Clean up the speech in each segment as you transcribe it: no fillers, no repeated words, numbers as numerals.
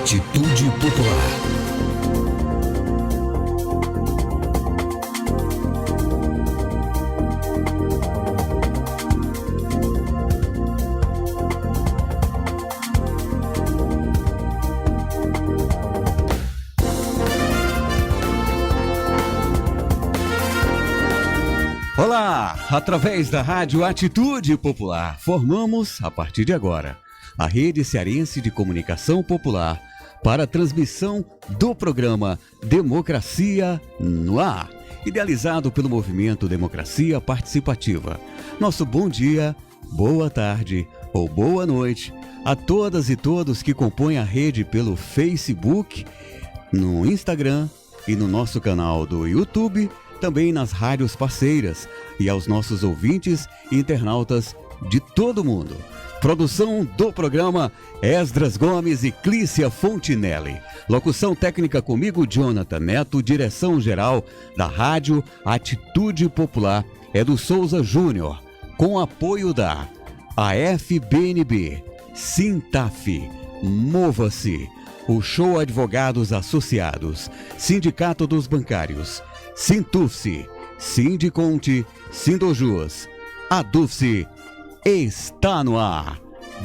Atitude Popular. Olá! Através da Rádio Atitude Popular, formamos, a partir de agora, a Rede Cearense de Comunicação Popular para a transmissão do programa Democracia no Ar, idealizado pelo Movimento Democracia Participativa. Nosso bom dia, boa tarde ou boa noite a todas e todos que compõem a rede pelo Facebook, no Instagram e no nosso canal do YouTube, também nas rádios parceiras e aos nossos ouvintes e internautas de todo o mundo. Produção do programa Esdras Gomes e Clícia Fontinelli. Locução técnica comigo, Jonathan Neto. Direção geral da Rádio Atitude Popular é do Souza Júnior, com apoio da AFBNB, Sintaf, Mova-se, o Show Advogados Associados, Sindicato dos Bancários, Sintufse, Sindiconte, Sindojus, Adufse. Está no ar,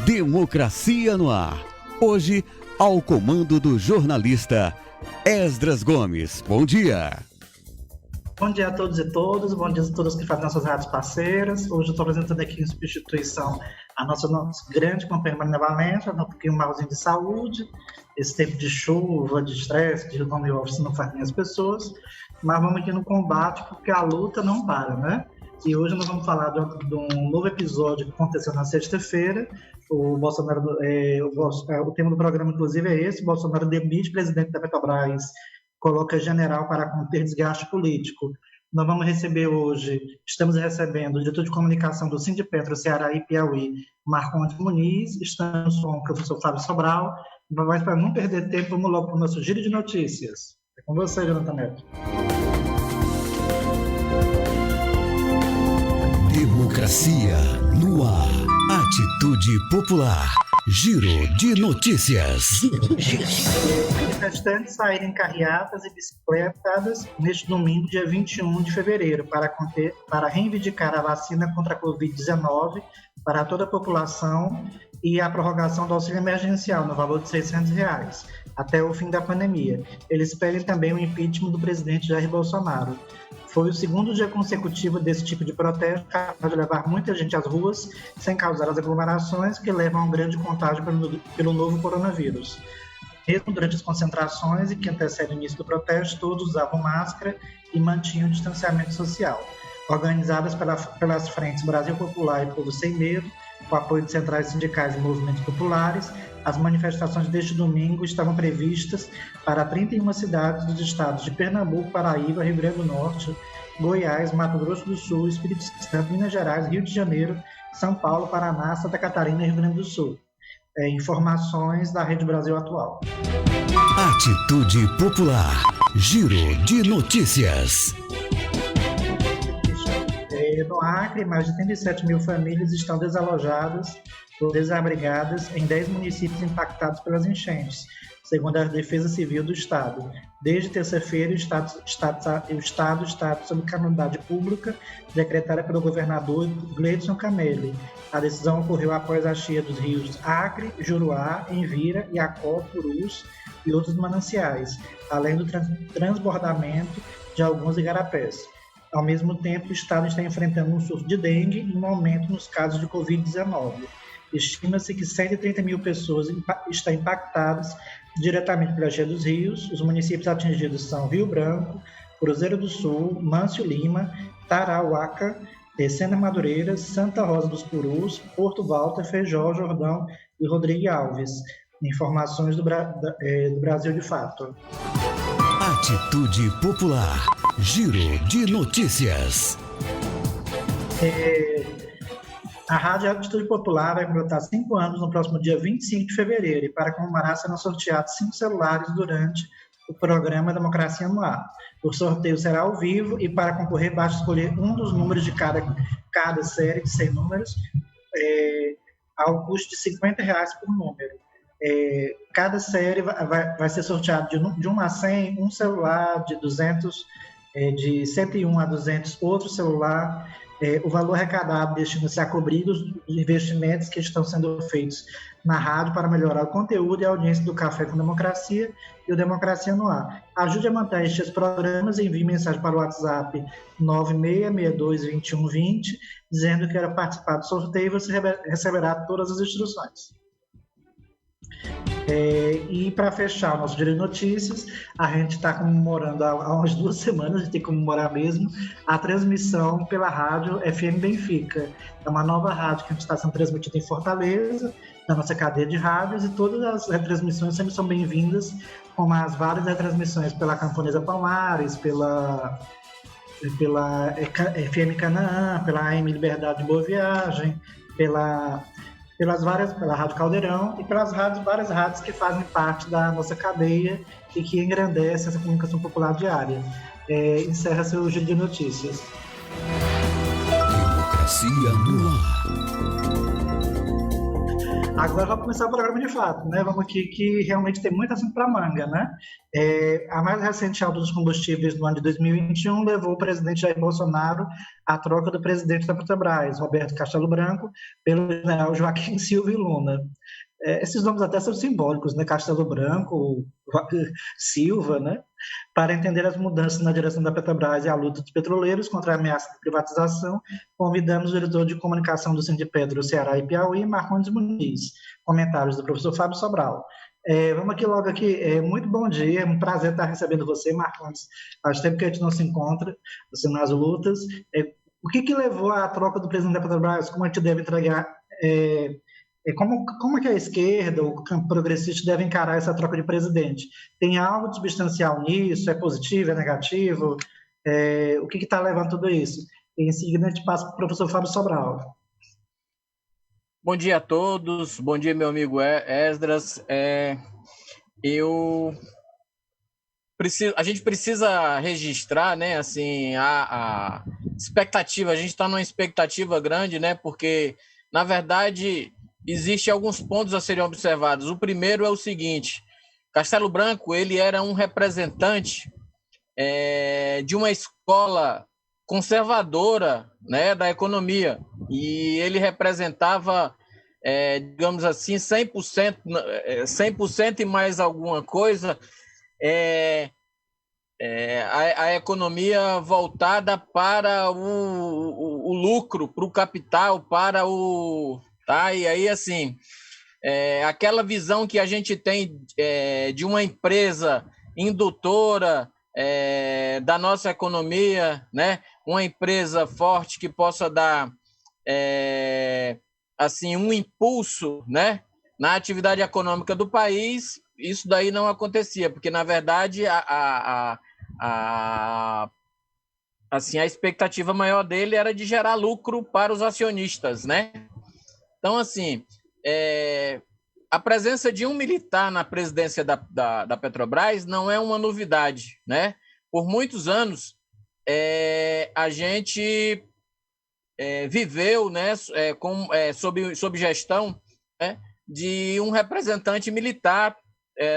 Democracia no Ar. Hoje, ao comando do jornalista Esdras Gomes. Bom dia. Bom dia a todos e todas, bom dia a todos que fazem nossas rádios parceiras. Hoje eu estou apresentando aqui em substituição a nossa grande companheira Marina Valente, um pouquinho malzinho de saúde. Esse tempo de chuva, de estresse, de home office não faz bem as pessoas, mas vamos aqui no combate porque a luta não para, né? E hoje nós vamos falar de um novo episódio que aconteceu na sexta-feira. O Bolsonaro, o tema do programa, inclusive, é esse: Bolsonaro demite presidente da Petrobras, coloca general para conter desgaste político. Nós vamos receber hoje, estamos recebendo o diretor de comunicação do Sindipetro Ceará e Piauí, Marcondes Muniz. Estamos com o professor Fábio Sobral. Mas para não perder tempo, vamos logo para o nosso giro de notícias. É com você, Jonathan Neto. Democracia no ar. Atitude Popular. Giro de notícias. Manifestantes saíram em carreatas e bicicletadas neste domingo, dia 21 de fevereiro, para reivindicar a vacina contra a Covid-19 para toda a população e a prorrogação do auxílio emergencial no valor de R$600 até o fim da pandemia. Eles pedem também o impeachment do presidente Jair Bolsonaro. Foi o segundo dia consecutivo desse tipo de protesto, capaz de levar muita gente às ruas, sem causar as aglomerações que levam a um grande contágio pelo novo coronavírus. Mesmo durante as concentrações e que antecedem o início do protesto, todos usavam máscara e mantinham o distanciamento social. Organizadas pelas frentes Brasil Popular e Povo Sem Medo, com apoio de centrais sindicais e movimentos populares, as manifestações deste domingo estavam previstas para 31 cidades dos estados de Pernambuco, Paraíba, Rio Grande do Norte, Goiás, Mato Grosso do Sul, Espírito Santo, Minas Gerais, Rio de Janeiro, São Paulo, Paraná, Santa Catarina e Rio Grande do Sul. Informações da Rede Brasil Atual. Atitude Popular. Giro de notícias. No Acre, mais de 37 mil famílias estão desalojadas ou desabrigadas em 10 municípios impactados pelas enchentes, segundo a Defesa Civil do Estado. Desde terça-feira, o Estado está sob calamidade pública decretada pelo governador Gleidson Cameli. A decisão ocorreu após a cheia dos rios Acre, Juruá, Envira, Iacó, Purus e outros mananciais, além do transbordamento de alguns igarapés. Ao mesmo tempo, o Estado está enfrentando um surto de dengue e um aumento nos casos de Covid-19. Estima-se que 130 mil pessoas estão impactadas diretamente pela cheia dos rios. Os municípios atingidos são Rio Branco, Cruzeiro do Sul, Mâncio Lima, Tarauaca, Sena Madureira, Santa Rosa dos Purus, Porto Walter, Feijó, Jordão e Rodrigo Alves. Informações do Brasil de Fato. Atitude Popular. Giro de notícias. A Rádio Atitude Popular vai completar 5 anos no próximo dia 25 de fevereiro e para comemorar serão sorteados 5 celulares durante o programa Democracia no Ar. O sorteio será ao vivo e para concorrer basta escolher um dos números de cada série de 100 números ao custo de R$50 por número. Cada série vai ser sorteado de 1 a 100, um celular de 200, de 101 a 200, outro celular. O valor arrecadado destina-se a cobrir os investimentos que estão sendo feitos na rádio para melhorar o conteúdo e a audiência do Café com Democracia e o Democracia no Ar. Ajude a manter estes programas e envie mensagem para o WhatsApp 96622120, dizendo que quer participar do sorteio e você receberá todas as instruções. E para fechar o nosso Giro de Notícias, a gente está comemorando há umas 2 semanas, a gente tem que comemorar mesmo, a transmissão pela rádio FM Benfica. É uma nova rádio que a gente está sendo transmitida em Fortaleza, na nossa cadeia de rádios, e todas as retransmissões sempre são bem-vindas, como as várias retransmissões pela Camponesa Palmares, pela FM Canaã, pela AM Liberdade de Boa Viagem, pela Rádio Caldeirão e pelas várias rádios que fazem parte da nossa cadeia e que engrandecem essa comunicação popular diária. Encerra seu Giro de Notícias. Democracia no ar. Agora vamos começar o programa de fato, né? Vamos aqui que realmente tem muito assunto para manga, né? A mais recente alta dos combustíveis no ano de 2021 levou o presidente Jair Bolsonaro à troca do presidente da Petrobras, Roberto Castelo Branco, pelo general Joaquim Silva e Luna. Esses nomes até são simbólicos, né? Castelo Branco, Silva, né? Para entender as mudanças na direção da Petrobras e a luta dos petroleiros contra a ameaça de privatização, convidamos o diretor de comunicação do Sindipetro Ceará e Piauí, Marcondes Muniz. Comentários do professor Fábio Sobral. Vamos aqui logo aqui. Muito bom dia, é um prazer estar recebendo você, Marcondes. Faz tempo que a gente não se encontra, você nas lutas. O que levou à troca do presidente da Petrobras? Como a gente deve entregar... Como é que a esquerda, o campo progressista, deve encarar essa troca de presidente? Tem algo de substancial nisso? É positivo, é negativo? O que está levando tudo isso? E em seguida a gente passa para o professor Fábio Sobral. Bom dia a todos, bom dia meu amigo Esdras. A gente precisa registrar, né, assim, a expectativa. A gente está numa expectativa grande, né, porque, na verdade... Existem alguns pontos a serem observados. O primeiro é o seguinte: Castelo Branco ele era um representante de uma escola conservadora, né, da economia, e ele representava, digamos assim, 100% e mais alguma coisa, a economia voltada para o lucro, para o capital, para o... Tá? E aí, assim, aquela visão que a gente tem de uma empresa indutora da nossa economia, né? Uma empresa forte que possa dar assim, um impulso, né, na atividade econômica do país, isso daí não acontecia, porque, na verdade, assim, a expectativa maior dele era de gerar lucro para os acionistas, né? Então, assim, a presença de um militar na presidência da Petrobras não é uma novidade, né? Por muitos anos, a gente viveu, né, sob gestão, né, de um representante militar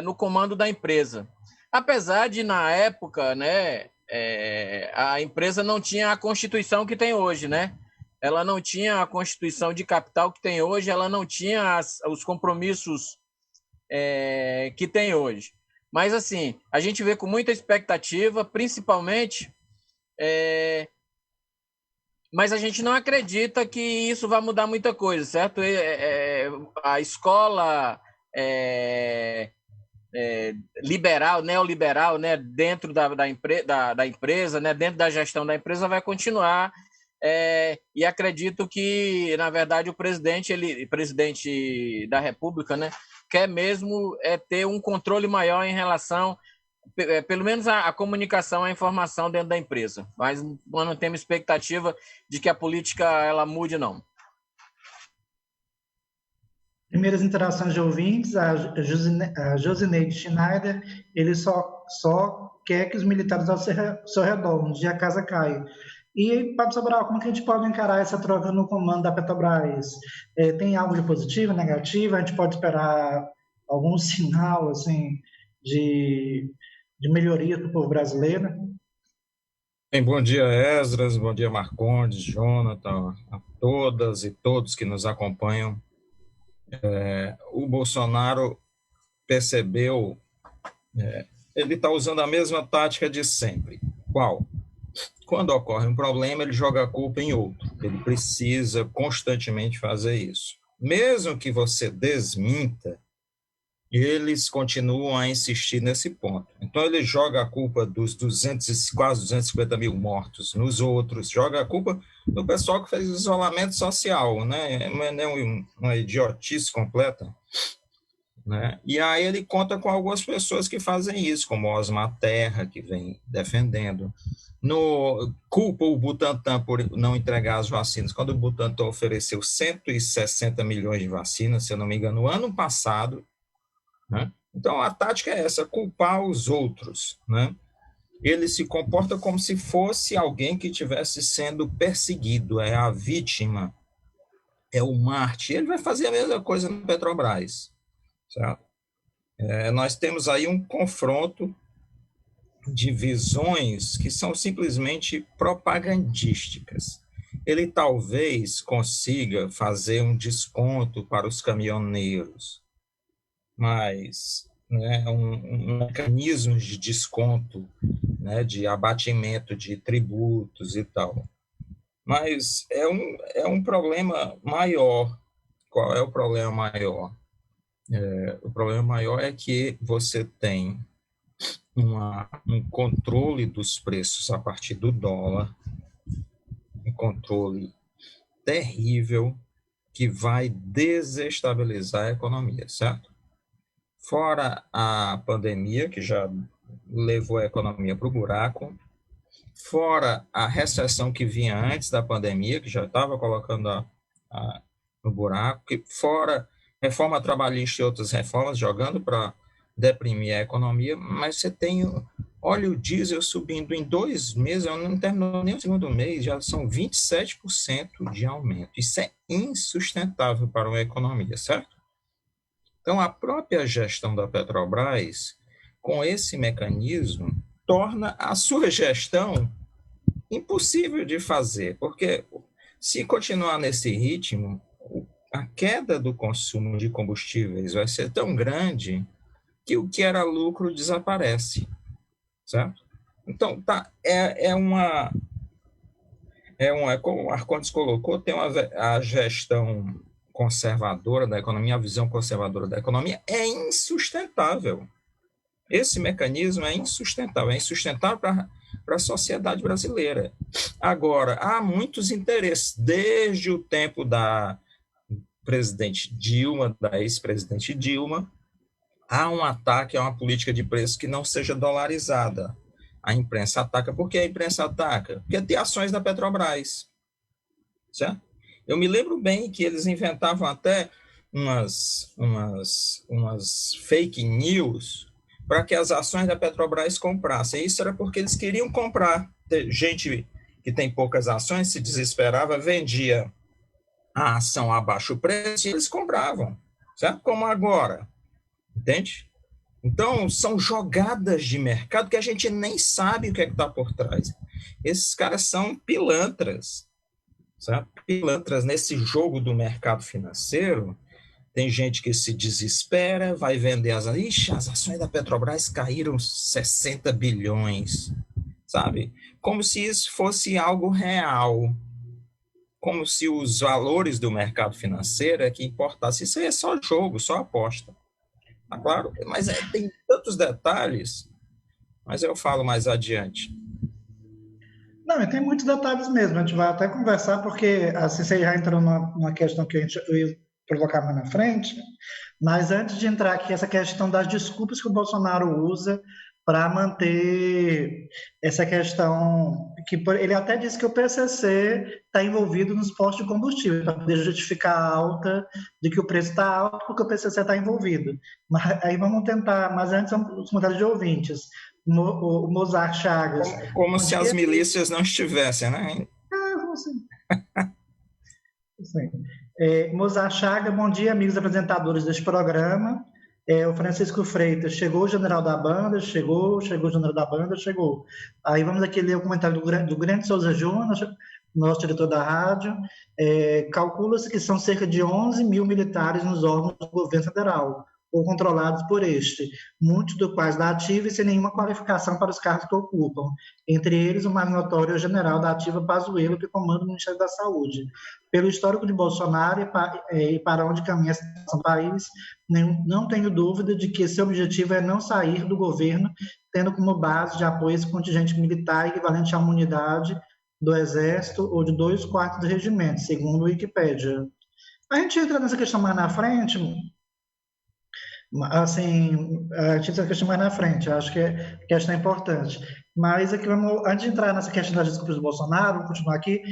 no comando da empresa. Apesar de, na época, né, a empresa não tinha a Constituição que tem hoje, né? Ela não tinha a constituição de capital que tem hoje, ela não tinha os compromissos que tem hoje. Mas, assim, a gente vê com muita expectativa, principalmente, mas a gente não acredita que isso vai mudar muita coisa, certo? A escola liberal, neoliberal, né, dentro da empresa, né, dentro da gestão da empresa, vai continuar. E acredito que, na verdade, o presidente da República, né, quer mesmo ter um controle maior em relação, pelo menos, a comunicação, a informação dentro da empresa. Mas nós não temos expectativa de que a política ela mude, não. Primeiras interações de ouvintes, a Josineide Schneider, ele só quer que os militares ao seu redor, um dia a casa caia. E, Fábio Sobral, como que a gente pode encarar essa troca no comando da Petrobras? Tem algo de positivo, negativo? A gente pode esperar algum sinal assim, de melhoria para o povo brasileiro? Bem, bom dia, Esdras, bom dia, Marcondes, Jonathan, a todas e todos que nos acompanham. O Bolsonaro percebeu, ele está usando a mesma tática de sempre. Qual? Quando ocorre um problema, ele joga a culpa em outro. Ele precisa constantemente fazer isso. Mesmo que você desminta, eles continuam a insistir nesse ponto. Então, ele joga a culpa dos quase 250 mil mortos nos outros, joga a culpa do pessoal que fez isolamento social, né? É uma idiotice completa. Né? E aí ele conta com algumas pessoas que fazem isso, como Osmar Terra, que vem defendendo. Culpa o Butantan por não entregar as vacinas, quando o Butantan ofereceu 160 milhões de vacinas, se eu não me engano, no ano passado. Né? Então, a tática é essa, culpar os outros. Né? Ele se comporta como se fosse alguém que estivesse sendo perseguido, é a vítima, é o Marte. Ele vai fazer a mesma coisa no Petrobras. Certo? Nós temos aí um confronto de visões que são simplesmente propagandísticas. Ele talvez consiga fazer um desconto para os caminhoneiros, mas um mecanismo de desconto, né, de abatimento de tributos e tal. Mas é um problema maior. Qual é o problema maior? O problema maior é que você tem um controle dos preços a partir do dólar, um controle terrível que vai desestabilizar a economia, certo? Fora a pandemia, que já levou a economia para o buraco, fora a recessão que vinha antes da pandemia, que já estava colocando no buraco, fora reforma trabalhista e outras reformas, jogando para deprimir a economia, mas você tem óleo diesel subindo em 2 meses, não terminou nem o segundo mês, já são 27% de aumento. Isso é insustentável para uma economia, certo? Então, a própria gestão da Petrobras, com esse mecanismo, torna a sua gestão impossível de fazer, porque se continuar nesse ritmo, a queda do consumo de combustíveis vai ser tão grande que o que era lucro desaparece, certo? Então, como o Marcondes colocou, tem a gestão conservadora da economia, a visão conservadora da economia é insustentável. Esse mecanismo é insustentável para a sociedade brasileira. Agora, há muitos interesses, desde o tempo da presidente Dilma, da ex-presidente Dilma, há um ataque a uma política de preços que não seja dolarizada. A imprensa ataca. Por que a imprensa ataca? Porque tem ações da Petrobras. Certo? Eu me lembro bem que eles inventavam até umas fake news para que as ações da Petrobras comprassem. Isso era porque eles queriam comprar. Gente que tem poucas ações se desesperava, vendia a ação a baixo preço e eles compravam, certo? Como agora, entende? Então, são jogadas de mercado que a gente nem sabe o que é que está por trás. Esses caras são pilantras, certo? Pilantras nesse jogo do mercado financeiro. Tem gente que se desespera, vai vender as ações da Petrobras caíram 60 bilhões, sabe? Como se isso fosse algo real. Como se os valores do mercado financeiro é que importasse. Isso aí é só jogo, só aposta. Tá claro? Mas tem tantos detalhes, mas eu falo mais adiante. Não, e tem muitos detalhes mesmo. A gente vai até conversar, porque assim, você já entrou numa questão que eu ia provocar mais na frente, mas antes de entrar aqui, essa questão das desculpas que o Bolsonaro usa para manter essa questão, que ele até disse que o PCC está envolvido nos postos de combustível, para poder justificar a alta, de que o preço está alto porque o PCC está envolvido. Mas aí vamos tentar, mas antes os comentários de ouvintes. O Mozart Chagas. Como se as milícias não estivessem, né? Sim. Mozart Chagas, bom dia, amigos apresentadores deste programa. o Francisco Freitas, chegou o general da banda, chegou o general da banda, chegou. Aí vamos aqui ler o comentário do Grande Souza Júnior, nosso diretor da rádio. Calcula-se que são cerca de 11 mil militares nos órgãos do governo federal, ou controlados por este, muitos dos quais da ativa e sem nenhuma qualificação para os cargos que ocupam. Entre eles, o mais notório é o general da ativa Pazuello, que comanda o Ministério da Saúde. Pelo histórico de Bolsonaro e para onde caminha a situação do país, não tenho dúvida de que seu objetivo é não sair do governo, tendo como base de apoio esse contingente militar equivalente a uma unidade do Exército ou de 2/4 do regimento, segundo o Wikipédia. A gente entra nessa questão mais na frente, assim, a gente entra nessa questão mais na frente, acho que é questão importante. Mas aqui antes de entrar nessa questão das desculpas do Bolsonaro, vamos continuar aqui,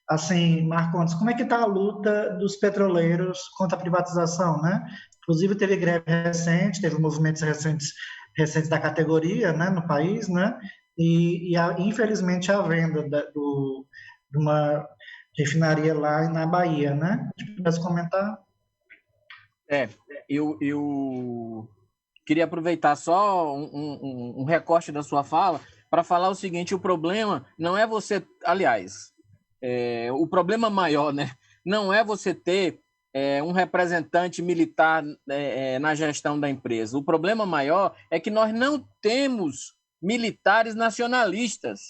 assim, Marcondes, como é que está a luta dos petroleiros contra a privatização, né? Inclusive teve greve recente, teve movimentos recentes da categoria, né, no país, né? Infelizmente a venda de uma refinaria lá na Bahia, né? Pode comentar? Eu queria aproveitar só um recorte da sua fala para falar o seguinte: o problema não é você, aliás, o problema maior, né, não é você ter um representante militar na gestão da empresa. O problema maior é que nós não temos militares nacionalistas,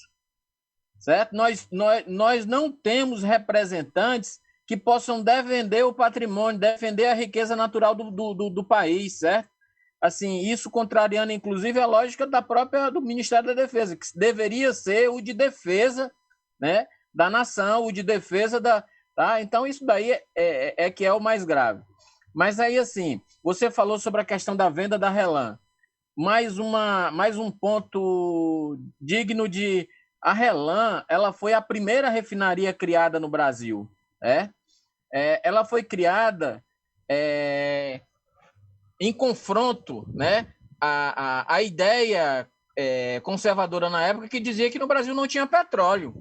certo? Nós não temos representantes que possam defender o patrimônio, defender a riqueza natural do país, certo? Assim, isso contrariando, inclusive, a lógica do Ministério da Defesa, que deveria ser o de defesa, né, da nação, o de defesa da... Tá? Então, isso daí que é o mais grave. Mas aí, assim, você falou sobre a questão da venda da RLAM. Mais um ponto digno de... A RLAM, ela foi a primeira refinaria criada no Brasil. Ela foi criada em confronto, né, a ideia conservadora na época, que dizia que no Brasil não tinha petróleo.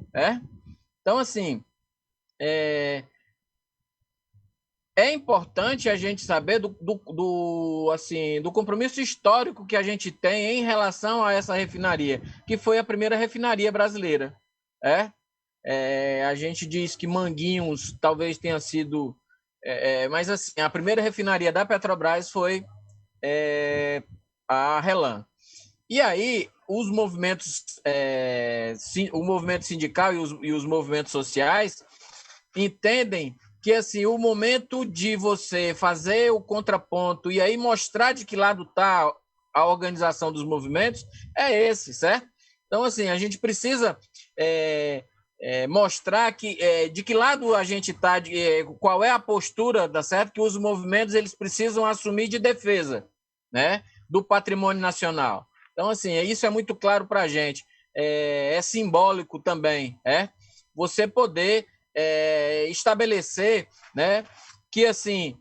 Então, assim, é importante a gente saber do compromisso histórico que a gente tem em relação a essa refinaria, que foi a primeira refinaria brasileira. A gente diz que Manguinhos talvez tenha sido... mas, assim, a primeira refinaria da Petrobras foi a RLAM. E aí, os movimentos, o movimento sindical e os movimentos sociais entendem que, assim, o momento de você fazer o contraponto e aí mostrar de que lado está a organização dos movimentos é esse, certo? Então, assim, a gente precisa mostrar de que lado a gente está, qual é a postura, tá certo? Que os movimentos eles precisam assumir de defesa, né, do patrimônio nacional. Então, assim, isso é muito claro para a gente. É simbólico também, você poder estabelecer, né, que, assim,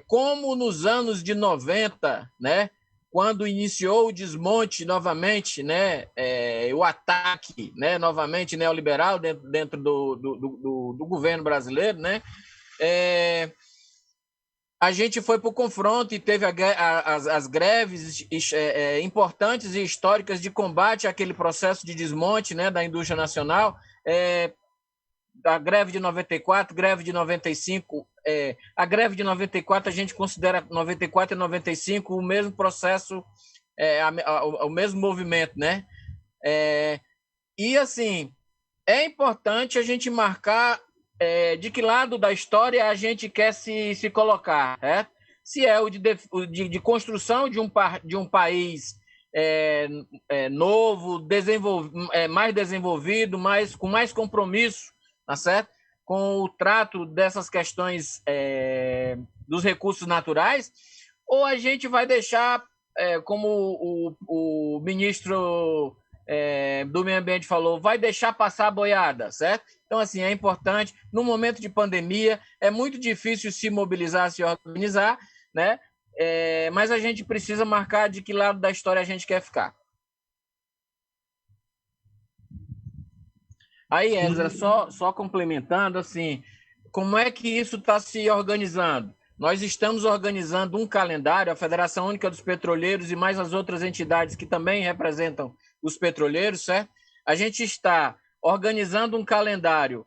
como nos anos de 90, né, quando iniciou o desmonte novamente, né, o ataque, né, novamente neoliberal dentro do governo brasileiro, né, a gente foi para o confronto e teve as greves importantes e históricas de combate àquele processo de desmonte, né, da indústria nacional. A greve de 94, greve de 95, a greve de 94 a gente considera 94 e 95 o mesmo processo, o mesmo movimento, né? E, assim, é importante a gente marcar de que lado da história a gente quer se colocar, se é o de construção de um país novo, mais desenvolvido, com mais compromisso, tá certo? Com o trato dessas questões dos recursos naturais, ou a gente vai deixar, como o ministro do Meio Ambiente falou, vai deixar passar a boiada, certo? Então, assim, é importante, no momento de pandemia, é muito difícil se mobilizar, se organizar, né? Mas a gente precisa marcar de que lado da história a gente quer ficar. Aí, Ezra, só complementando, assim, como é que isso está se organizando? nós estamos organizando um calendário, a Federação Única dos Petroleiros e mais as outras entidades que também representam os petroleiros, certo? A gente está organizando um calendário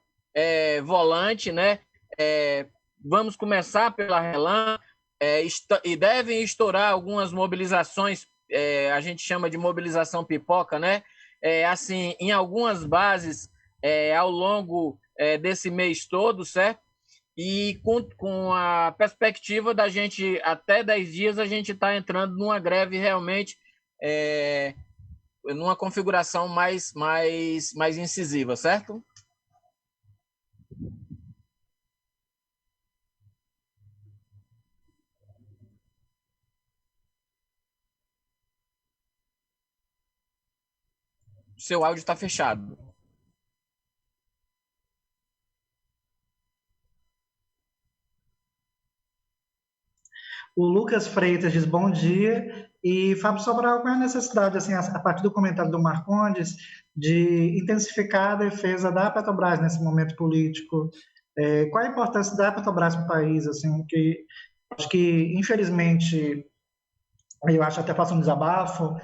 volante, né? Vamos começar pela RELAM, e devem estourar algumas mobilizações, a gente chama de mobilização pipoca, né? Assim, em algumas bases ao longo desse mês todo, certo? E com a perspectiva da gente, até 10 dias, a gente está entrando numa greve realmente, numa configuração mais incisiva, certo? Seu áudio está fechado. O Lucas Freitas diz bom dia. E, Fábio Sobral, qual é a necessidade, assim, a partir do comentário do Marcondes, de intensificar a defesa da Petrobras nesse momento político? Qual a importância da Petrobras para o país? Assim, acho que, infelizmente, eu acho até faço um desabafo,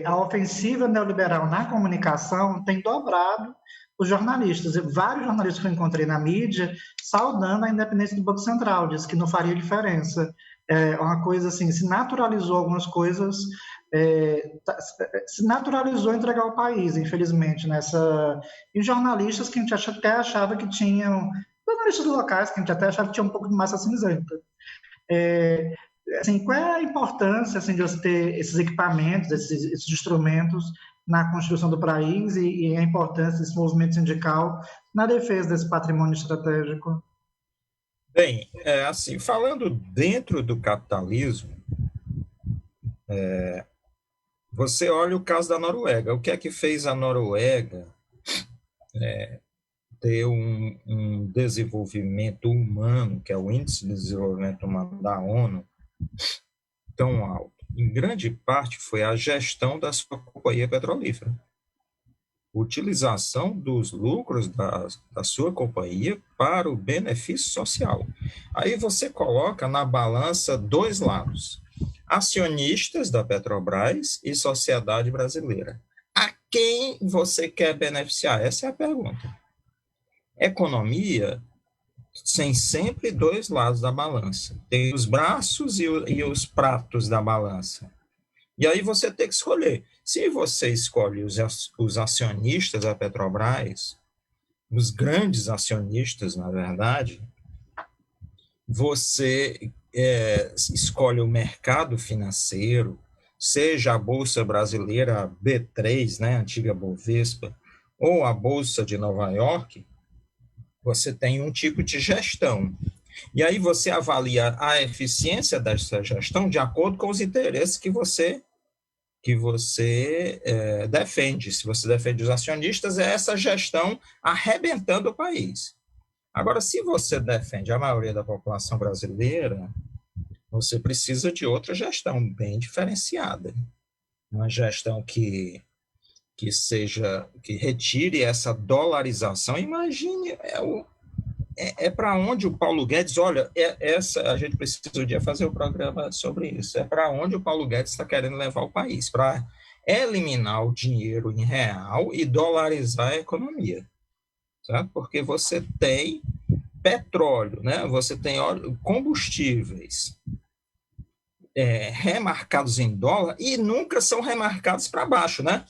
a ofensiva neoliberal na comunicação tem dobrado os jornalistas. Vários jornalistas que eu encontrei na mídia saudando a independência do Banco Central, disse que não faria diferença. Uma coisa assim, se naturalizou algumas coisas, se naturalizou entregar o país, infelizmente, e jornalistas que a gente até achava que tinham, jornalistas locais que a gente até achava que tinham um pouco de massa cinzenta. Assim, qual é a importância, assim, de você ter esses equipamentos, esses instrumentos na construção do país e a importância desse movimento sindical na defesa desse patrimônio estratégico? Bem, assim, falando dentro do capitalismo, você olha o caso da Noruega. O que é que fez a Noruega ter um desenvolvimento humano, que é o Índice de Desenvolvimento Humano da ONU, tão alto? Em grande parte foi a gestão da sua companhia petrolífera. Utilização dos lucros da sua companhia para o benefício social. Aí você coloca na balança dois lados: acionistas da Petrobras e sociedade brasileira. A quem você quer beneficiar? Essa é a pergunta. Economia tem sempre dois lados da balança. Tem os braços e os pratos da balança. E aí você tem que escolher. Se você escolhe os acionistas da Petrobras, os grandes acionistas, na verdade, você escolhe o mercado financeiro, seja a Bolsa Brasileira, a B3, né, a antiga Bovespa, ou a Bolsa de Nova York, você tem um tipo de gestão. E aí você avalia a eficiência dessa gestão de acordo com os interesses que você defende. Se você defende os acionistas, é essa gestão arrebentando o país. Agora, se você defende a maioria da população brasileira, você precisa de outra gestão bem diferenciada. Uma gestão que retire essa dolarização. Imagine, para onde o Paulo Guedes, olha, a gente precisa um dia fazer um programa sobre isso, para onde o Paulo Guedes está querendo levar o país, para eliminar o dinheiro em real e dolarizar a economia, certo? Porque você tem petróleo, né? Você tem combustíveis remarcados em dólar e nunca são remarcados para baixo, né?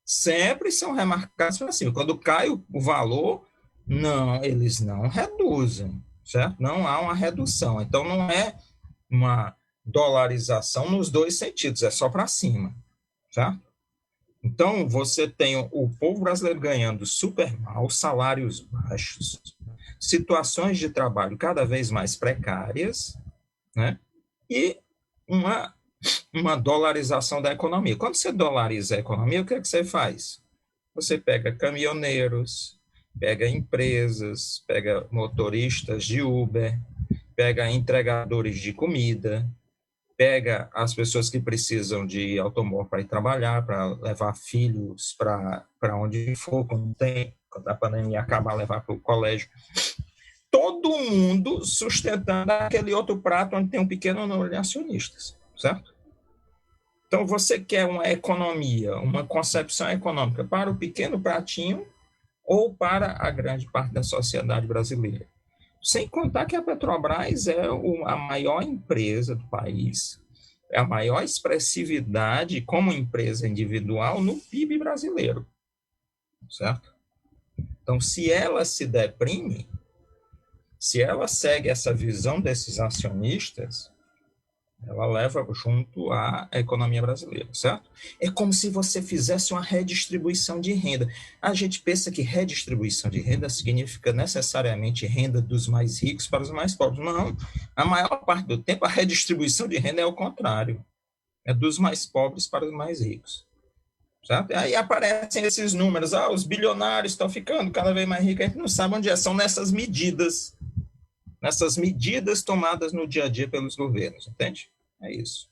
Sempre são remarcados para cima. Quando cai o valor, não, eles não reduzem, certo? Não há uma redução. Então, não é uma dolarização nos dois sentidos, é só para cima, certo? Então, você tem o povo brasileiro ganhando super mal, salários baixos, situações de trabalho cada vez mais precárias, né? E uma dolarização da economia. Quando você dolariza a economia, o que é que você faz? Você pega caminhoneiros, pega empresas, pega motoristas de Uber, pega entregadores de comida, pega as pessoas que precisam de automóvel para ir trabalhar, para levar filhos para onde for, quando a pandemia acabar, levar para o colégio. todo mundo sustentando aquele outro prato onde tem um pequeno número de acionistas, certo? Então, você quer uma economia, uma concepção econômica para o pequeno pratinho ou para a grande parte da sociedade brasileira? Sem contar que a Petrobras é a maior empresa do país, é a maior expressividade como empresa individual no PIB brasileiro, certo? Então, se ela se deprime, se ela segue essa visão desses acionistas, ela leva junto à economia brasileira, certo? É como se você fizesse uma redistribuição de renda. A gente pensa que redistribuição de renda significa necessariamente renda dos mais ricos para os mais pobres. Não, a maior parte do tempo a redistribuição de renda é o contrário. É dos mais pobres para os mais ricos. Certo? Aí aparecem esses números, os bilionários estão ficando cada vez mais ricos, a gente não sabe onde é, são nessas medidas tomadas no dia a dia pelos governos, entende? É isso.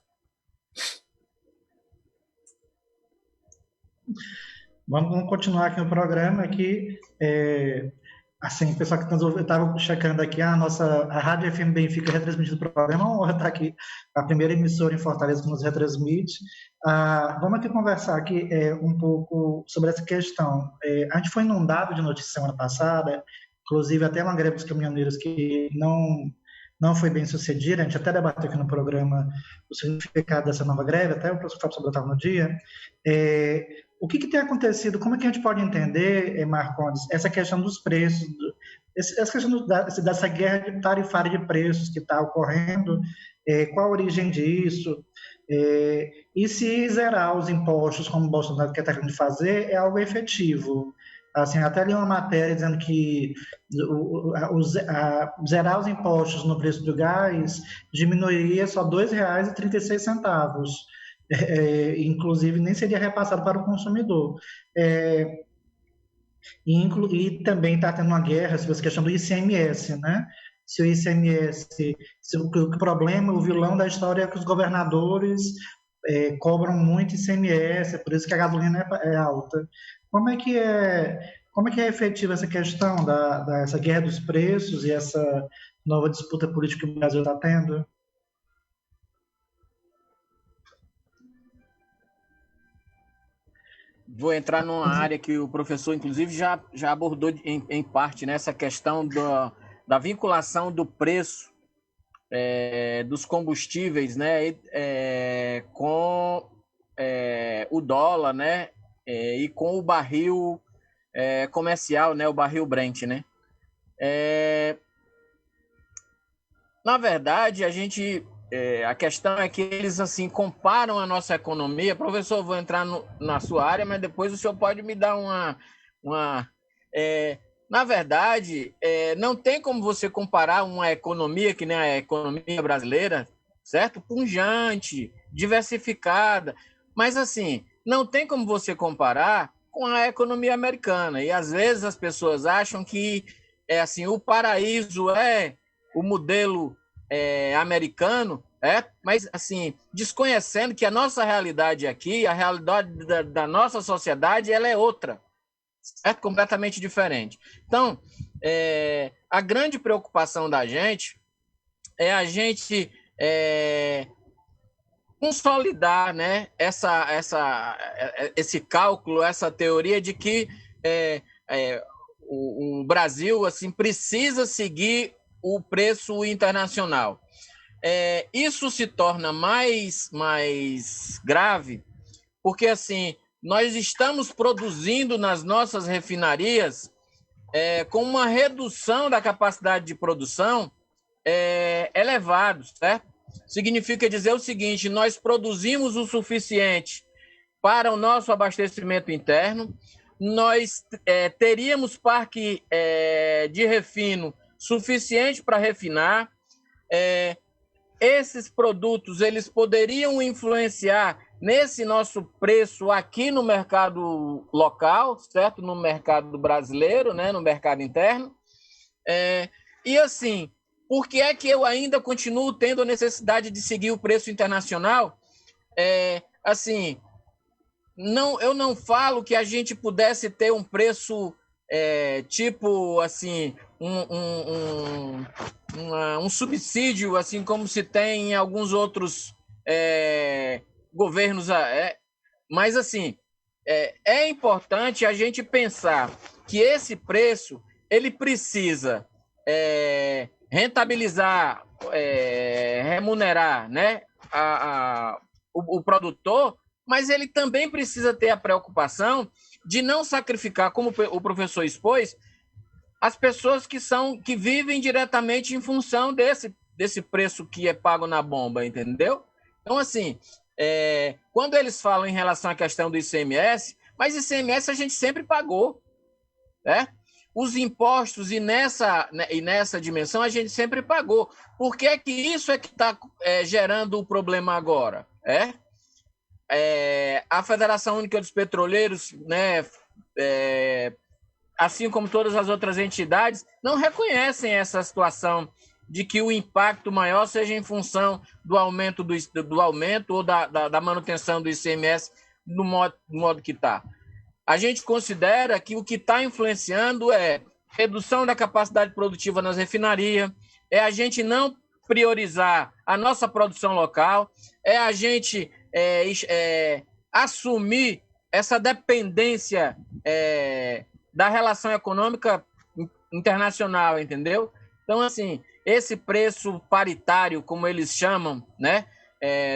Vamos continuar aqui no programa, aqui, assim, pessoal que eu estava checando aqui, a Rádio FM Benfica retransmitindo o programa, uma honra estar aqui, a primeira emissora em Fortaleza que nos retransmite. Vamos aqui conversar aqui um pouco sobre essa questão. A gente foi inundado de notícias semana passada, inclusive até uma greve dos caminhoneiros que não foi bem sucedida, a gente até debateu aqui no programa o significado dessa nova greve, até o professor Fábio Sobral estava no dia. O que tem acontecido, como é que a gente pode entender, Marcondes, essa questão dos preços, essa questão dessa guerra tarifária de preços que está ocorrendo, qual a origem disso, e se zerar os impostos, como o Bolsonaro quer estar querendo fazer, é algo efetivo. Assim, até li uma matéria dizendo que zerar os impostos no preço do gás diminuiria só R$ 2,36. Inclusive, nem seria repassado para o consumidor. E também está tendo uma guerra sobre essa questão do ICMS, né? Se o ICMS, o problema, o vilão da história é que os governadores cobram muito ICMS, é por isso que a gasolina é alta. Como é que é efetiva essa questão dessa guerra dos preços e essa nova disputa política que o Brasil está tendo? Vou entrar numa área que o professor, inclusive, já abordou em parte, né, essa questão da vinculação do preço dos combustíveis, né, com o dólar, né, e com o barril comercial, né, o barril Brent, né. Na verdade, a questão é que eles assim comparam a nossa economia. Professor, vou entrar na sua área, mas depois o senhor pode me dar na verdade, não tem como você comparar uma economia que nem a economia brasileira, certo? Pujante, diversificada, mas assim, não tem como você comparar com a economia americana. E às vezes as pessoas acham que assim, o paraíso é o modelo americano, mas assim, desconhecendo que a nossa realidade aqui, a realidade da nossa sociedade, ela é outra, certo? Completamente diferente. Então, a grande preocupação da gente é a gente consolidar, né, esse cálculo, essa teoria de que o Brasil assim, precisa seguir o preço internacional. Isso se torna mais grave porque assim, nós estamos produzindo nas nossas refinarias com uma redução da capacidade de produção elevado, certo? Significa dizer o seguinte: nós produzimos o suficiente para o nosso abastecimento interno, nós teríamos parque de refino suficiente para refinar. Esses produtos eles poderiam influenciar nesse nosso preço aqui no mercado local, certo? No mercado brasileiro, né? No mercado interno. E assim, por que é que eu ainda continuo tendo a necessidade de seguir o preço internacional? Assim, eu não falo que a gente pudesse ter um preço tipo assim, um subsídio, assim como se tem em alguns outros governos. Mas, assim, é importante a gente pensar que esse preço ele precisa rentabilizar, remunerar, né, o produtor, mas ele também precisa ter a preocupação de não sacrificar, como o professor expôs, as pessoas que vivem diretamente em função desse preço que é pago na bomba, entendeu? Então, assim, quando eles falam em relação à questão do ICMS, mas ICMS a gente sempre pagou, né? Os impostos e nessa dimensão a gente sempre pagou. Por que que isso é que está gerando o problema agora? A Federação Única dos Petroleiros, né, assim como todas as outras entidades, não reconhecem essa situação de que o impacto maior seja em função do aumento do aumento ou da manutenção do ICMS do modo que está. A gente considera que o que está influenciando é redução da capacidade produtiva nas refinarias, é a gente não priorizar a nossa produção local, é a gente assumir essa dependência da relação econômica internacional, entendeu? Então, assim, esse preço paritário, como eles chamam, né,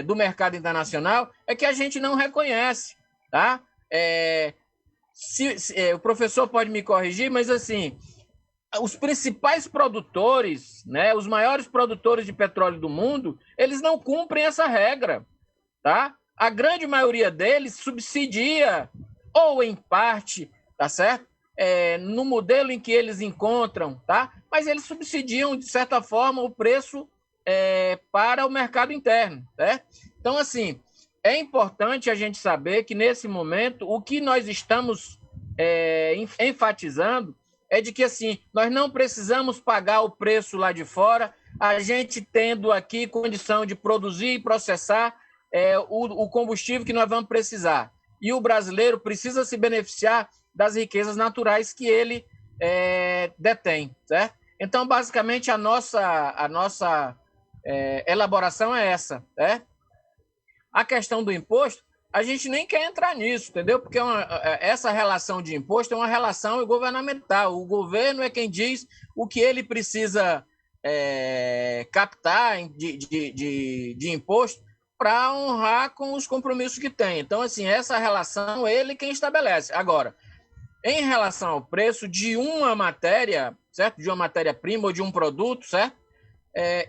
do mercado internacional, é que a gente não reconhece, tá? O professor pode me corrigir, mas, assim, os principais produtores, né, os maiores produtores de petróleo do mundo, eles não cumprem essa regra, tá? A grande maioria deles subsidia, ou em parte, tá certo? No modelo em que eles encontram, tá? Mas eles subsidiam, de certa forma, o preço para o mercado interno, né? Então, assim, é importante a gente saber que, nesse momento, o que nós estamos enfatizando é de que, assim, nós não precisamos pagar o preço lá de fora, a gente tendo aqui condição de produzir e processar o combustível que nós vamos precisar. E o brasileiro precisa se beneficiar das riquezas naturais que ele detém, certo? Então, basicamente, a nossa elaboração é essa, né? A questão do imposto, a gente nem quer entrar nisso, entendeu? Porque essa relação de imposto é uma relação governamental. O governo é quem diz o que ele precisa captar de imposto para honrar com os compromissos que tem. Então, assim, essa relação, ele quem estabelece. Agora, em relação ao preço de uma matéria, certo? De uma matéria-prima ou de um produto, certo?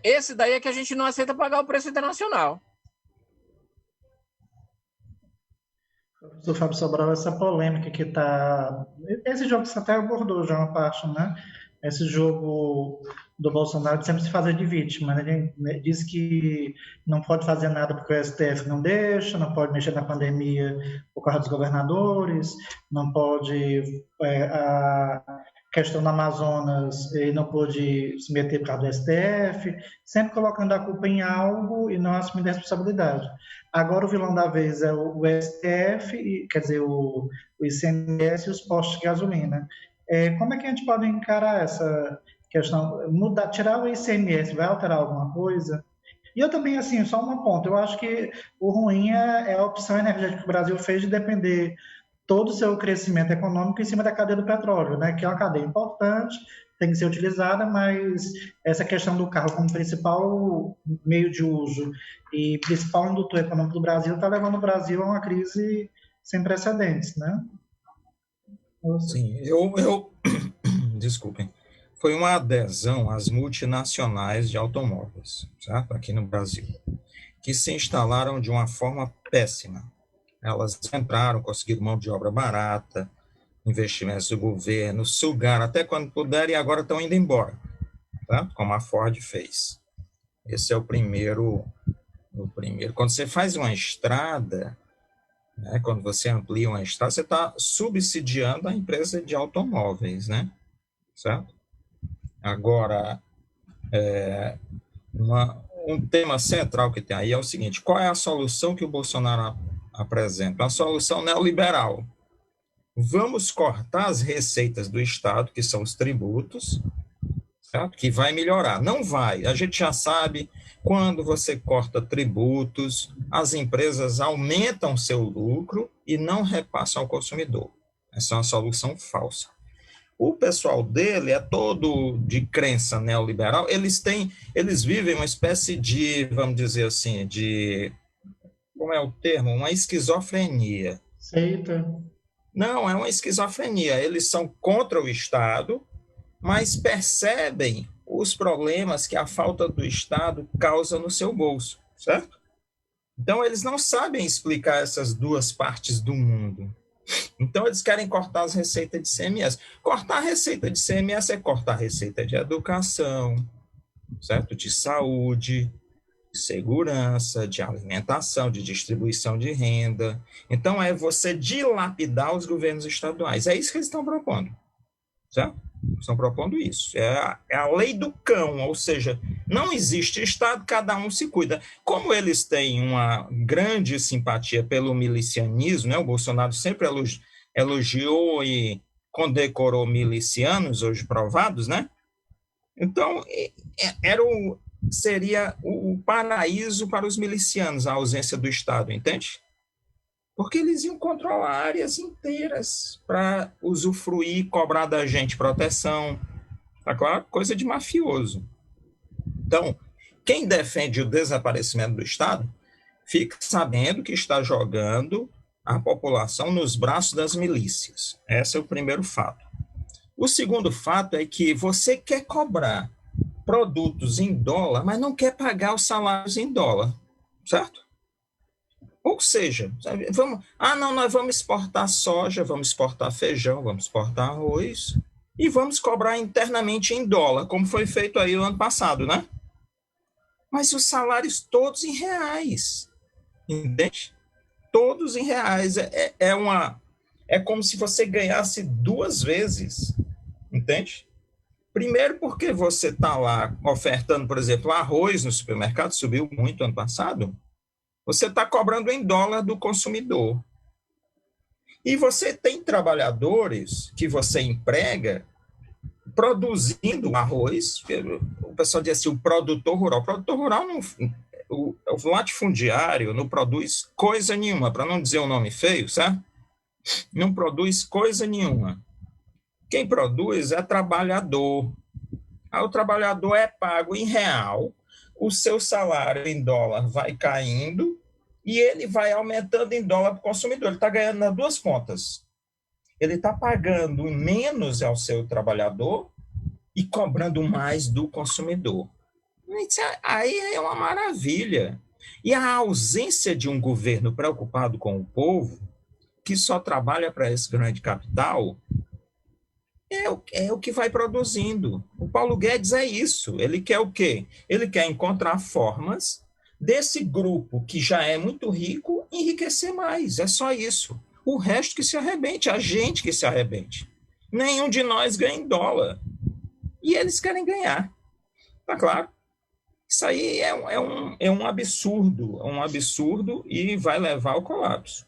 Esse daí é que a gente não aceita pagar o preço internacional. Professor Fábio Sobral, essa polêmica que está... Esse jogo que você até abordou já uma parte, né? Esse jogo do Bolsonaro de sempre se fazer de vítima, né? Ele diz que não pode fazer nada porque o STF não deixa, não pode mexer na pandemia por causa dos governadores, não pode... a questão do Amazonas, ele não pôde se meter por causa do STF, sempre colocando a culpa em algo e não assumindo a responsabilidade. Agora o vilão da vez é o STF, quer dizer, o ICMS e os postos de gasolina. Como é que a gente pode encarar essa questão? Tirar o ICMS vai alterar alguma coisa? E eu também, assim, só um ponto, eu acho que o ruim é a opção energética que o Brasil fez de depender todo o seu crescimento econômico em cima da cadeia do petróleo, né? Que é uma cadeia importante, tem que ser utilizada, mas essa questão do carro como principal meio de uso e principal indutor econômico do Brasil está levando o Brasil a uma crise sem precedentes, né? Sim, desculpem, foi uma adesão às multinacionais de automóveis, certo? Aqui no Brasil, que se instalaram de uma forma péssima. Elas entraram, conseguiram mão de obra barata, investimentos do governo, sugaram até quando puderam e agora estão indo embora, tá? Como a Ford fez. Esse é o primeiro. Quando você faz uma estrada, né, quando você amplia uma estrada, você está subsidiando a empresa de automóveis, né? Certo? Agora, um tema central que tem aí é o seguinte: qual é a solução que o Bolsonaro apresenta? Uma solução neoliberal. Vamos cortar as receitas do Estado, que são os tributos, certo? Que vai melhorar. Não vai. A gente já sabe, quando você corta tributos, as empresas aumentam seu lucro e não repassam ao consumidor. Essa é uma solução falsa. O pessoal dele é todo de crença neoliberal, eles vivem uma espécie de, vamos dizer assim, como é o termo? Uma esquizofrenia. Aceita. Não, é uma esquizofrenia. Eles são contra o Estado, mas percebem os problemas que a falta do Estado causa no seu bolso, certo? Então, eles não sabem explicar essas duas partes do mundo. Então, eles querem cortar as receitas de CMS. Cortar a receita de CMS é cortar a receita de educação, certo? De saúde, de segurança, de alimentação, de distribuição de renda. Então, é você dilapidar os governos estaduais. É isso que eles estão propondo, certo? Estão propondo isso. É a lei do cão, ou seja, não existe Estado, cada um se cuida. Como eles têm uma grande simpatia pelo milicianismo, né? O Bolsonaro sempre elogiou e condecorou milicianos, hoje provados, né? Então, seria o paraíso para os milicianos, a ausência do Estado, entende? Porque eles iam controlar áreas inteiras para usufruir, cobrar da gente proteção, tá claro? Coisa de mafioso. Então, quem defende o desaparecimento do Estado, fica sabendo que está jogando a população nos braços das milícias. Esse é o primeiro fato. O segundo fato é que você quer cobrar produtos em dólar, mas não quer pagar os salários em dólar, certo? Ou seja, nós vamos exportar soja, vamos exportar feijão, vamos exportar arroz e vamos cobrar internamente em dólar, como foi feito aí no ano passado, né? Mas os salários todos em reais, entende? Todos em reais. É como se você ganhasse duas vezes, entende? Primeiro porque você está lá ofertando, por exemplo, arroz no supermercado, subiu muito ano passado, você está cobrando em dólar do consumidor. E você tem trabalhadores que você emprega produzindo arroz. O pessoal diz assim, o produtor rural. O produtor rural, o latifundiário não produz coisa nenhuma, para não dizer um nome feio, certo? Não produz coisa nenhuma. Quem produz é trabalhador. Aí o trabalhador é pago em real, o seu salário em dólar vai caindo e ele vai aumentando em dólar para o consumidor. Ele está ganhando nas duas pontas. Ele está pagando menos ao seu trabalhador e cobrando mais do consumidor. Aí é uma maravilha. E a ausência de um governo preocupado com o povo, que só trabalha para esse grande capital, é o que vai produzindo. O Paulo Guedes é isso. Ele quer o quê? Ele quer encontrar formas desse grupo que já é muito rico enriquecer mais. É só isso. O resto que se arrebente, a gente que se arrebente. Nenhum de nós ganha em dólar. E eles querem ganhar. Tá claro? Isso aí é um absurdo e vai levar ao colapso.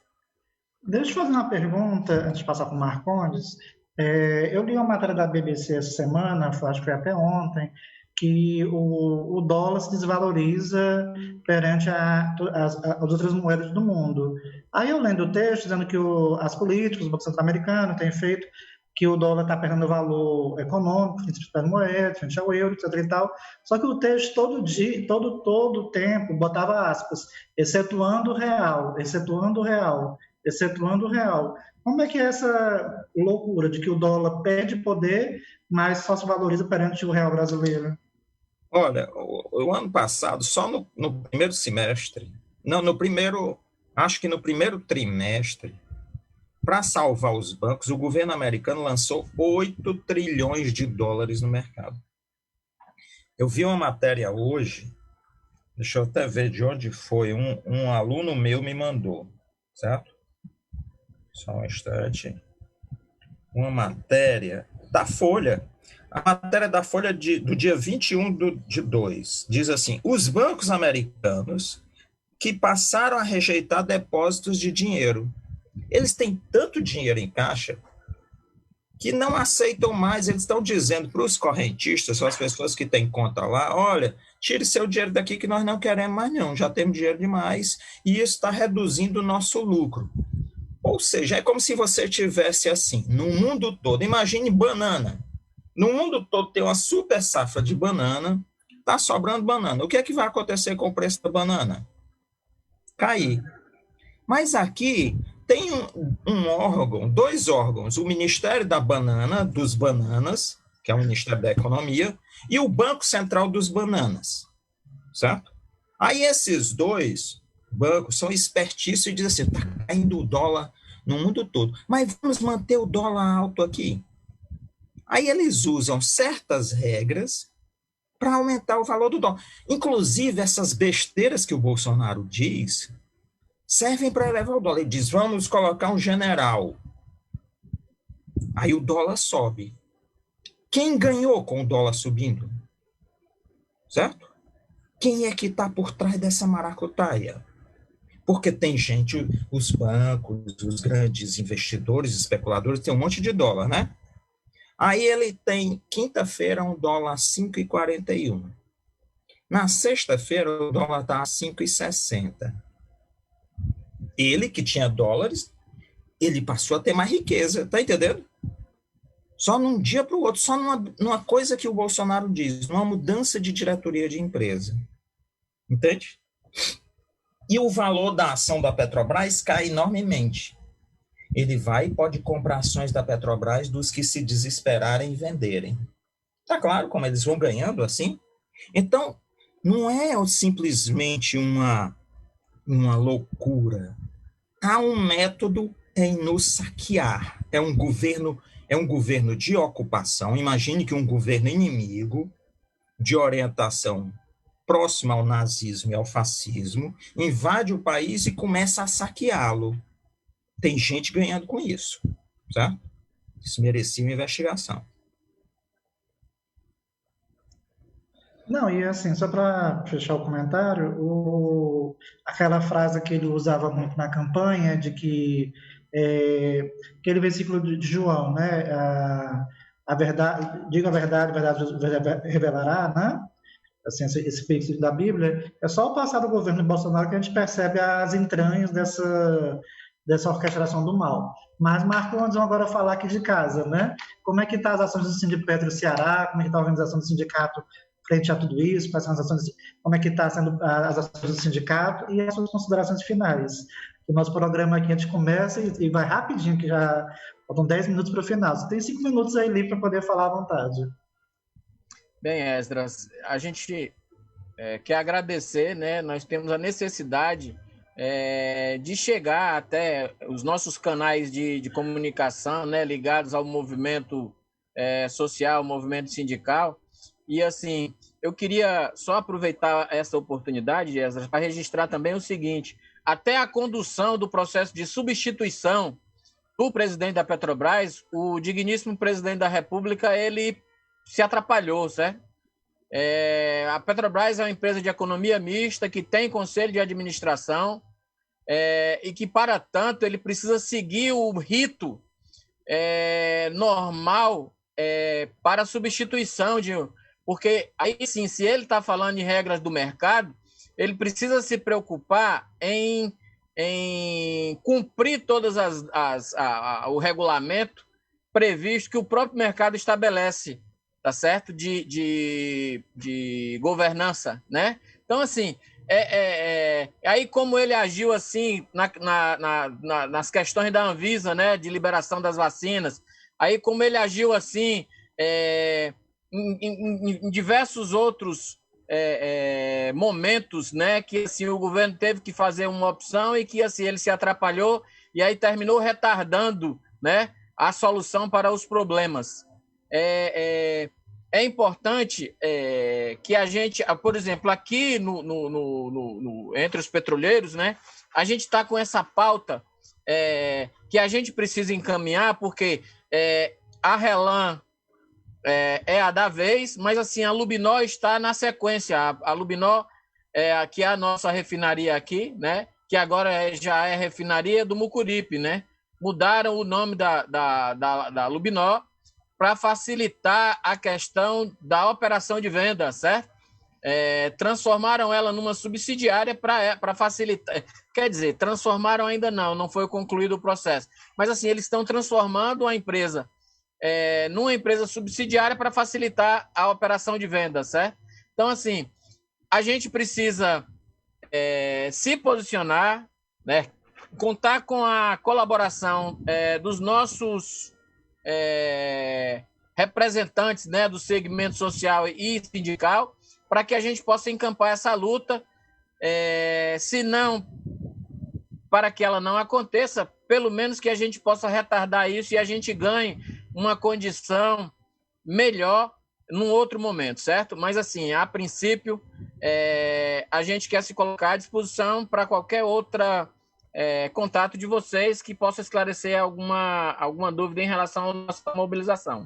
Deixa eu fazer uma pergunta, antes de passar para o Marcondes. Eu li uma matéria da BBC essa semana, acho que foi até ontem, que o dólar se desvaloriza perante as outras moedas do mundo. Aí eu lendo o texto, dizendo que as políticas, o Banco Central Americano tem feito que o dólar está perdendo valor econômico frente às moedas, frente ao euro, etc. e tal. Só que o texto todo dia, todo tempo, botava aspas, excetuando o real, excetuando o real, excetuando o real. Como é que é essa loucura de que o dólar perde poder, mas só se valoriza perante o real brasileiro? Olha, o ano passado, só no primeiro semestre, acho que no primeiro trimestre, para salvar os bancos, o governo americano lançou 8 trilhões de dólares no mercado. Eu vi uma matéria hoje, deixa eu até ver de onde foi, um aluno meu me mandou, certo? Só um instante. Uma matéria da Folha. A matéria da Folha do dia 21 de 2 diz assim: os bancos americanos que passaram a rejeitar depósitos de dinheiro. Eles têm tanto dinheiro em caixa que não aceitam mais, eles estão dizendo para os correntistas, são as pessoas que têm conta lá, olha, tire seu dinheiro daqui que nós não queremos mais não, já temos dinheiro demais, e isso está reduzindo o nosso lucro. Ou seja, é como se você tivesse assim, no mundo todo, imagine banana, no mundo todo tem uma super safra de banana, está sobrando banana. O que é que vai acontecer com o preço da banana? Cair. Mas aqui tem um órgão, dois órgãos, o Ministério da Banana, dos Bananas, que é o Ministério da Economia, e o Banco Central dos Bananas, certo? Aí esses dois bancos são espertíssimos e dizem assim, está caindo o dólar no mundo todo, mas vamos manter o dólar alto aqui. Aí eles usam certas regras para aumentar o valor do dólar. Inclusive, essas besteiras que o Bolsonaro diz servem para elevar o dólar. Ele diz, vamos colocar um general. Aí o dólar sobe. Quem ganhou com o dólar subindo? Certo? Quem é que está por trás dessa maracutaia? Porque tem gente, os bancos, os grandes investidores, especuladores, tem um monte de dólar, né? Aí ele tem, quinta-feira, um dólar 5,41. Na sexta-feira, o dólar está a 5,60. Ele, que tinha dólares, ele passou a ter mais riqueza, tá entendendo? Só num dia para o outro, só numa coisa que o Bolsonaro diz, numa mudança de diretoria de empresa. Entende? E o valor da ação da Petrobras cai enormemente. Ele vai e pode comprar ações da Petrobras dos que se desesperarem e venderem. Tá claro como eles vão ganhando assim? Então, não é simplesmente uma loucura. Há um método em nos saquear. É um governo de ocupação. Imagine que um governo inimigo de orientação próxima ao nazismo e ao fascismo invade o país e começa a saqueá-lo. Tem gente ganhando com isso, certo? Isso merecia uma investigação. Não, e assim, só para fechar o comentário, aquela frase que ele usava muito na campanha, de que aquele versículo de João, né? A verdade, diga a verdade revelará, né? Assim, esse versículo da Bíblia, é só o passado do governo Bolsonaro que a gente percebe as entranhas dessa orquestração do mal. Mas, Marco, vamos agora falar aqui de casa, né? Como é que estão as ações do Sindipetro no Ceará? Como é que está a organização do sindicato frente a tudo isso? Quais são as ações, como é que está sendo as ações do sindicato e as suas considerações finais? O nosso programa aqui a gente começa e vai rapidinho, que já faltam 10 minutos para o final. Você tem 5 minutos aí livre para poder falar à vontade. Bem, Esdras, a gente quer agradecer, né? Nós temos a necessidade de chegar até os nossos canais de comunicação, né, ligados ao movimento social, movimento sindical. E, assim, eu queria só aproveitar essa oportunidade, Esdras, para registrar também o seguinte: até a condução do processo de substituição do presidente da Petrobras, o digníssimo presidente da República, ele se atrapalhou, certo? A Petrobras é uma empresa de economia mista que tem conselho de administração e que, para tanto, ele precisa seguir o rito normal para a substituição porque aí sim, se ele está falando em regras do mercado, ele precisa se preocupar em cumprir todas o regulamento previsto que o próprio mercado estabelece, tá certo? De governança, né? Então, assim, aí como ele agiu assim nas questões da Anvisa, né, de liberação das vacinas, aí como ele agiu assim em diversos outros momentos, né, que assim, o governo teve que fazer uma opção e que assim, ele se atrapalhou e aí terminou retardando, né, a solução para os problemas. É importante que a gente, por exemplo, aqui entre os petroleiros, né, a gente está com essa pauta que a gente precisa encaminhar, porque a RELAM é a da vez, mas assim, a Lubinó está na sequência. A Lubinó, que é a nossa refinaria aqui, né, que agora já é refinaria do Mucuripe, né? Mudaram o nome da Lubinó para facilitar a questão da operação de venda, certo? Transformaram ela numa subsidiária para facilitar. Quer dizer, transformaram ainda não foi concluído o processo. Mas, assim, eles estão transformando a empresa numa empresa subsidiária para facilitar a operação de venda, certo? Então, assim, a gente precisa se posicionar, né? Contar com a colaboração dos nossos representantes, né, do segmento social e sindical, para que a gente possa encampar essa luta, se não para que ela não aconteça, pelo menos que a gente possa retardar isso e a gente ganhe uma condição melhor num outro momento, certo? Mas, assim, a princípio, a gente quer se colocar à disposição para qualquer outra contato de vocês que possa esclarecer alguma dúvida em relação à nossa mobilização.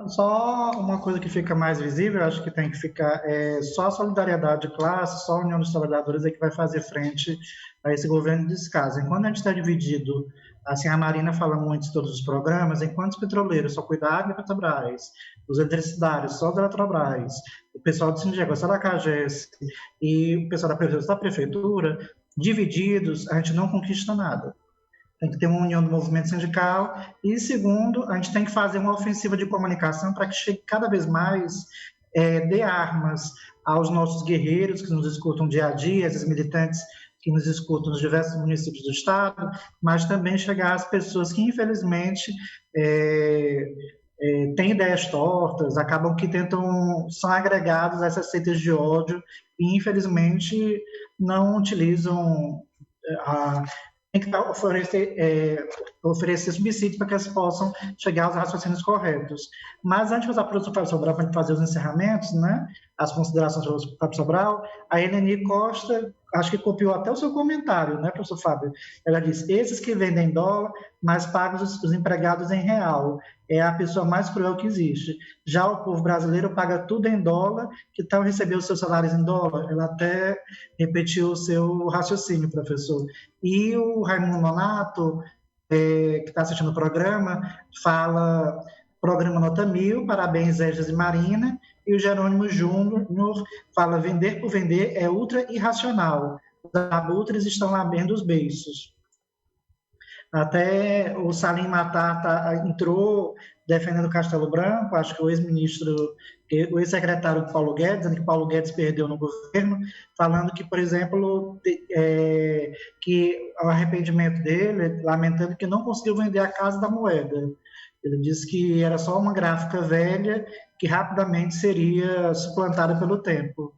Só uma coisa que fica mais visível, acho que tem que ficar, só a solidariedade de classe, só a União dos Trabalhadores é que vai fazer frente a esse governo de descaso. Enquanto a gente está dividido, assim, a Marina fala muito de todos os programas, enquanto os petroleiros só cuidaram da Petrobras, os eletricitários só da Eletrobras, o pessoal do Sindicato só da CAGES e o pessoal da Prefeitura, divididos, a gente não conquista nada. Tem que ter uma união do movimento sindical. E, segundo, a gente tem que fazer uma ofensiva de comunicação para que chegue cada vez mais, dê armas aos nossos guerreiros que nos escutam dia a dia, esses militantes que nos escutam nos diversos municípios do estado, mas também chegar às pessoas que, infelizmente, têm ideias tortas, acabam que são agregados a essas seitas de ódio e, infelizmente, não utilizam tem que oferecer subsídios para que eles possam chegar aos raciocínios corretos. Mas antes de passar para o professor Sobral, para fazer os encerramentos, né, as considerações para o professor Sobral, a Eleni Costa, acho que copiou até o seu comentário, né, professor Fábio? Ela disse, esses que vendem dólar, mas pagam os empregados em real. É a pessoa mais cruel que existe. Já o povo brasileiro paga tudo em dólar, que tal receber os seus salários em dólar? Ela até repetiu o seu raciocínio, professor. E o Raimundo Nonato, que está assistindo o programa, fala, programa nota 1000, parabéns, Esdras e Marina, e o Jerônimo Júnior fala, vender por vender é ultra irracional. Os abutres estão lambendo os beiços. Até o Salim Matar entrou defendendo Castelo Branco, acho que o ex-ministro, o ex-secretário do Paulo Guedes, dizendo que Paulo Guedes perdeu no governo, falando que, por exemplo, que o arrependimento dele, lamentando que não conseguiu vender a Casa da Moeda. Ele disse que era só uma gráfica velha que rapidamente seria suplantada pelo tempo.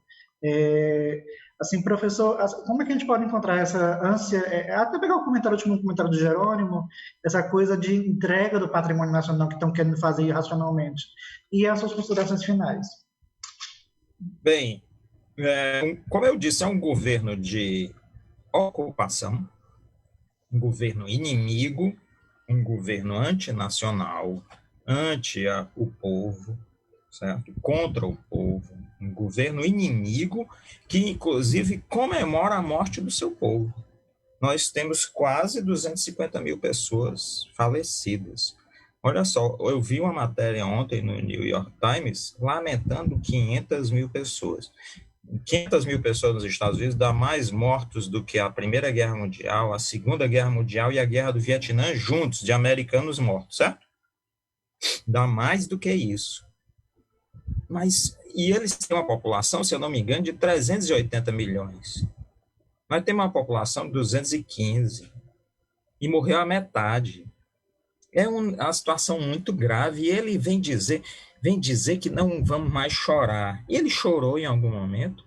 Assim, professor, como é que a gente pode encontrar essa ânsia, até pegar o último comentário do Jerônimo, essa coisa de entrega do patrimônio nacional que estão querendo fazer irracionalmente, e as suas considerações finais? Bem, como eu disse, é um governo de ocupação, um governo inimigo, um governo antinacional, o povo, certo? Contra o povo, um governo inimigo que, inclusive, comemora a morte do seu povo. Nós temos quase 250 mil pessoas falecidas. Olha só, eu vi uma matéria ontem no New York Times lamentando 500 mil pessoas. 500 mil pessoas nos Estados Unidos dá mais mortos do que a Primeira Guerra Mundial, a Segunda Guerra Mundial e a Guerra do Vietnã juntos, de americanos mortos, certo? Dá mais do que isso. E eles têm uma população, se eu não me engano, de 380 milhões. Nós temos uma população de 215. E morreu a metade. É uma situação muito grave. E ele vem dizer que não vamos mais chorar. E ele chorou em algum momento?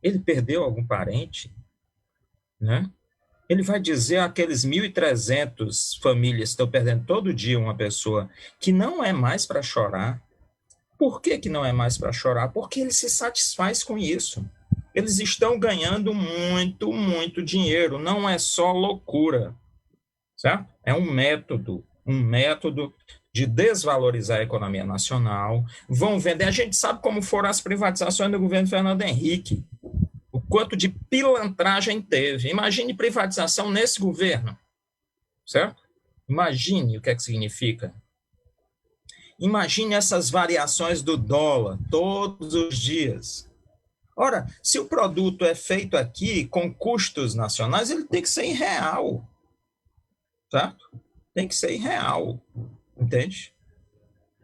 Ele perdeu algum parente? Né? Ele vai dizer àqueles 1.300 famílias que estão perdendo todo dia uma pessoa que não é mais para chorar. Por que não é mais para chorar? Porque ele se satisfaz com isso. Eles estão ganhando muito, muito dinheiro. Não é só loucura, certo? É um método de desvalorizar a economia nacional. Vão vender. A gente sabe como foram as privatizações do governo Fernando Henrique. O quanto de pilantragem teve. Imagine privatização nesse governo, certo? Imagine o que é que significa. Imagine essas variações do dólar todos os dias. Ora, se o produto é feito aqui com custos nacionais, ele tem que ser em real. Certo? Tem que ser em real. Entende?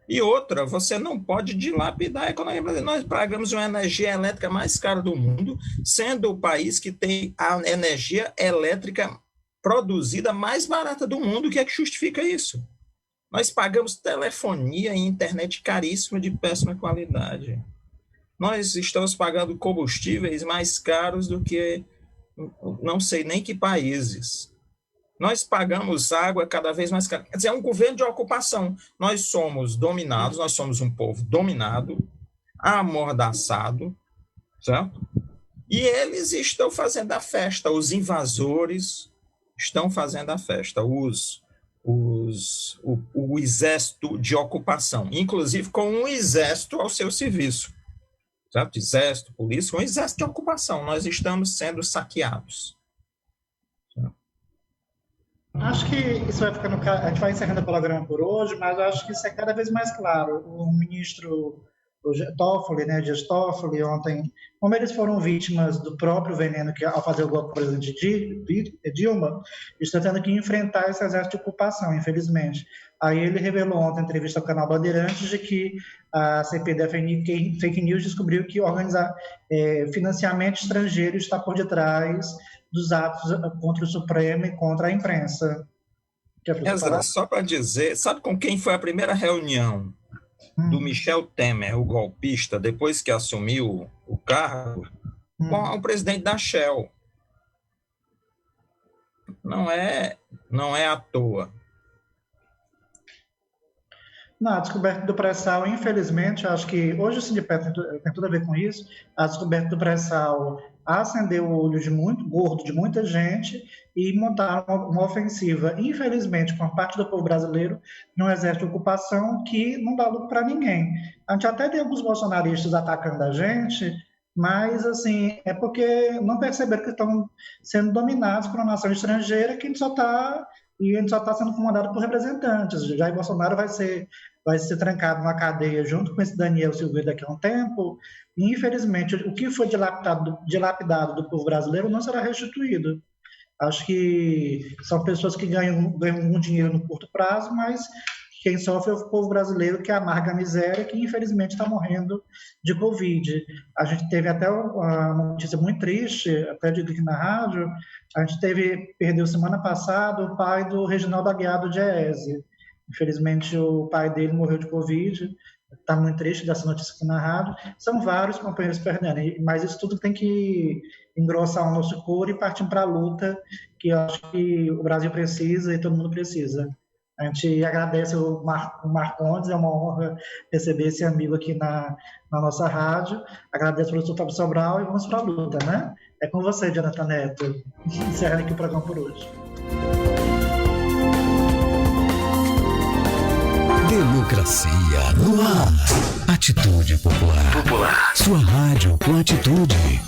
E outra, você não pode dilapidar a economia brasileira. Nós pagamos uma energia elétrica mais cara do mundo, sendo o país que tem a energia elétrica produzida mais barata do mundo. O que é que justifica isso? Nós pagamos telefonia e internet caríssima de péssima qualidade. Nós estamos pagando combustíveis mais caros do que não sei nem que países. Nós pagamos água cada vez mais cara. Quer dizer, é um governo de ocupação. Nós somos dominados, nós somos um povo dominado, amordaçado, certo? E eles estão fazendo a festa, os invasores estão fazendo a festa, o exército de ocupação, inclusive com um exército ao seu serviço, certo? Exército, polícia, um exército de ocupação. Nós estamos sendo saqueados. Acho que isso vai ficando. A gente vai encerrando o programa por hoje, mas eu acho que isso é cada vez mais claro. O ministro Toffoli, né, Dias Toffoli, ontem, como eles foram vítimas do próprio veneno que, ao fazer o golpe com o presidente Dilma, estão tendo que enfrentar esse exército de ocupação, infelizmente. Aí ele revelou ontem, em entrevista ao canal Bandeirantes, de que a CPI da Fake News descobriu que organizar financiamento estrangeiro está por detrás dos atos contra o Supremo e contra a imprensa. Só para dizer, sabe com quem foi a primeira reunião do Michel Temer, o golpista, depois que assumiu o cargo? Com o presidente da Shell. Não é à toa. Na descoberta do pré-sal, infelizmente, acho que hoje o Sindipet tem tudo a ver com isso. A descoberta do pré-sal acendeu o olho gordo de muita gente e montaram uma ofensiva, infelizmente, com a parte do povo brasileiro, num exército de ocupação que não dá lucro para ninguém. A gente até tem alguns bolsonaristas atacando a gente, mas, assim, é porque não perceberam que estão sendo dominados por uma nação estrangeira que a gente só está sendo comandado por representantes. Jair Bolsonaro vai ser trancado numa cadeia junto com esse Daniel Silveira daqui a um tempo, e, infelizmente, o que foi dilapidado do povo brasileiro não será restituído. Acho que são pessoas que ganham um dinheiro no curto prazo, mas quem sofre é o povo brasileiro, que amarga a miséria, que infelizmente está morrendo de Covid. A gente teve até uma notícia muito triste, até dito aqui na rádio, a gente perdeu semana passada o pai do Reginaldo Aguiar do Diese. Infelizmente o pai dele morreu de Covid, está muito triste dessa notícia aqui na rádio. São vários companheiros perdendo, mas isso tudo tem que engrossar o nosso couro e partir para a luta, que eu acho que o Brasil precisa e todo mundo precisa. A gente agradece o Marcondes, é uma honra receber esse amigo aqui na nossa rádio. Agradeço ao professor Fábio Sobral e vamos para a luta, né? É com você, Jonathan Neto. Encerra aqui o programa por hoje. Democracia no ar. Atitude Popular. Sua rádio com atitude.